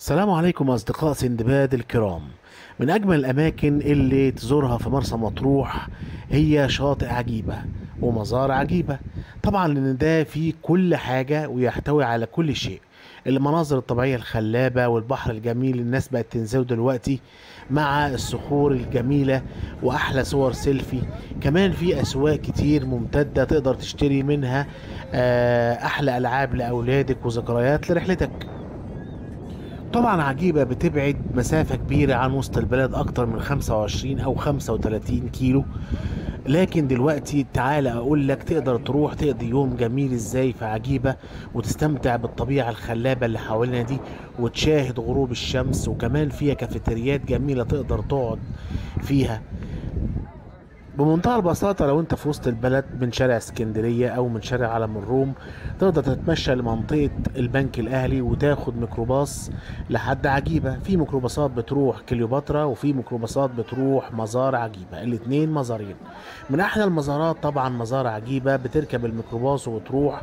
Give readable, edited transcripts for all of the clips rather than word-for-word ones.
السلام عليكم أصدقاء سندباد الكرام. من أجمل الأماكن اللي تزورها في مرسى مطروح هي شاطئ عجيبة ومزار عجيبة. طبعا لأن ده فيه كل حاجة ويحتوي على كل شيء. المناظر الطبيعية الخلابة والبحر الجميل، الناس بقت تنزله دلوقتي مع الصخور الجميلة وأحلى صور سيلفي. كمان في أسواق كتير ممتدة تقدر تشتري منها أحلى ألعاب لأولادك وذكريات لرحلتك. طبعا عجيبة بتبعد مسافة كبيرة عن وسط البلد، أكتر من 25 أو 35 كيلو. لكن دلوقتي تعالى أقول لك تقدر تروح تقضي يوم جميل إزاي في عجيبة وتستمتع بالطبيعة الخلابة اللي حوالينا دي وتشاهد غروب الشمس. وكمان فيها كافيتريات جميلة تقدر تقعد فيها بمنتهى البساطة. لو انت في وسط البلد من شارع اسكندرية او من شارع علم الروم تقدر تتمشى لمنطقة البنك الاهلي وتاخد ميكروباص لحد عجيبة. في ميكروباصات بتروح كليوباترا وفي ميكروباصات بتروح مزار عجيبة، الاتنين مزارين. من احلى المزارات طبعا مزار عجيبة، بتركب الميكروباص وتروح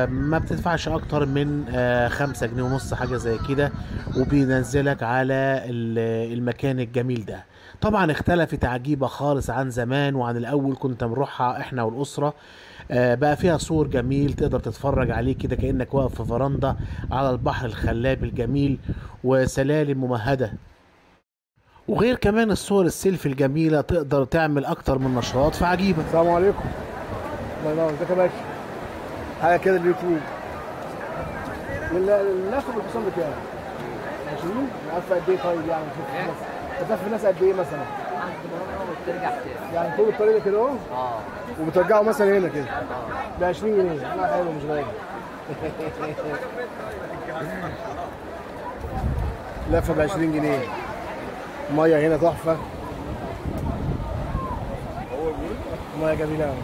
ما بتدفعش اكتر من 5 جنيه ونص حاجة زي كده، وبينزلك على المكان الجميل ده. طبعا اختلفت عجيبة خالص عن زمان وعن الاول كنت بنروحها احنا والاسرة. بقى فيها سور جميل تقدر تتفرج عليه كده كأنك واقف في فرندا على البحر الخلاب الجميل، وسلالم ممهدة. وغير كمان الصور السيلفي الجميلة تقدر تعمل اكتر من نشاط في عجيبة. السلام عليكم. الله ينور، ازيك يا باشا؟ حاجه كده اليوتيوب. اللفه بالحصان بكام؟ 20؟ عارفه قد ايه طيب يعني؟ بتلف الناس قد ايه مثلا؟ وبترجع تاني. يعني طول الطريق ده كده اهو؟ وبترجعوا مثلا هنا كده؟ ب 20 جنيه، لا حلو مش غالي. لفه ب 20 جنيه. ميه هنا تحفه. ميه جميله قوي.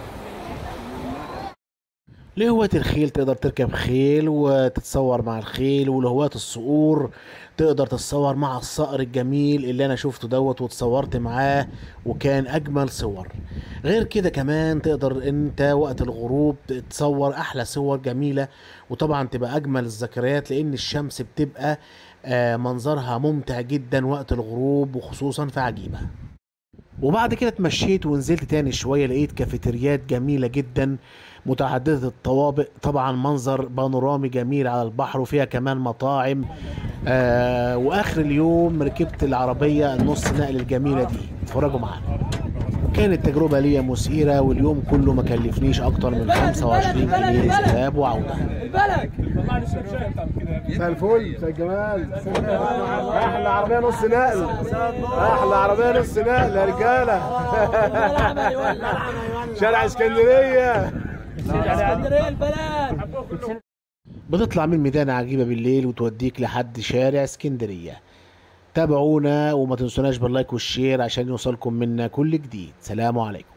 لهواة الخيل تقدر تركب خيل وتتصور مع الخيل، ولهواة الصقور تقدر تتصور مع الصقر الجميل اللي انا شفته دوت واتصورت معاه وكان اجمل صور. غير كده كمان تقدر انت وقت الغروب تتصور احلى صور جميلة، وطبعا تبقى اجمل الذكريات لان الشمس بتبقى منظرها ممتع جدا وقت الغروب وخصوصا في عجيبة. وبعد كده اتمشيت ونزلت تاني شوية لقيت كافيتريات جميلة جدا متعددة الطوابق، طبعا منظر بانورامي جميل على البحر وفيها كمان مطاعم. واخر اليوم ركبت العربية النص نقل الجميلة دي. اتفرجوا معانا. كانت تجربة ليا مثيرة واليوم كله ما كلفنيش اكتر من 25 جنيه ذهاب وعودة. مساء الفل، مساء الجمال. احلى عربيه نص نقل، احلى عربيه نص نقل يا رجاله. شارع اسكندريه. اسكندريه البلد. بتطلع من ميدان عجيبة بالليل وتوديك لحد شارع اسكندرية. تابعونا وما تنسوناش باللايك والشير عشان يوصلكم منا كل جديد. سلام عليكم.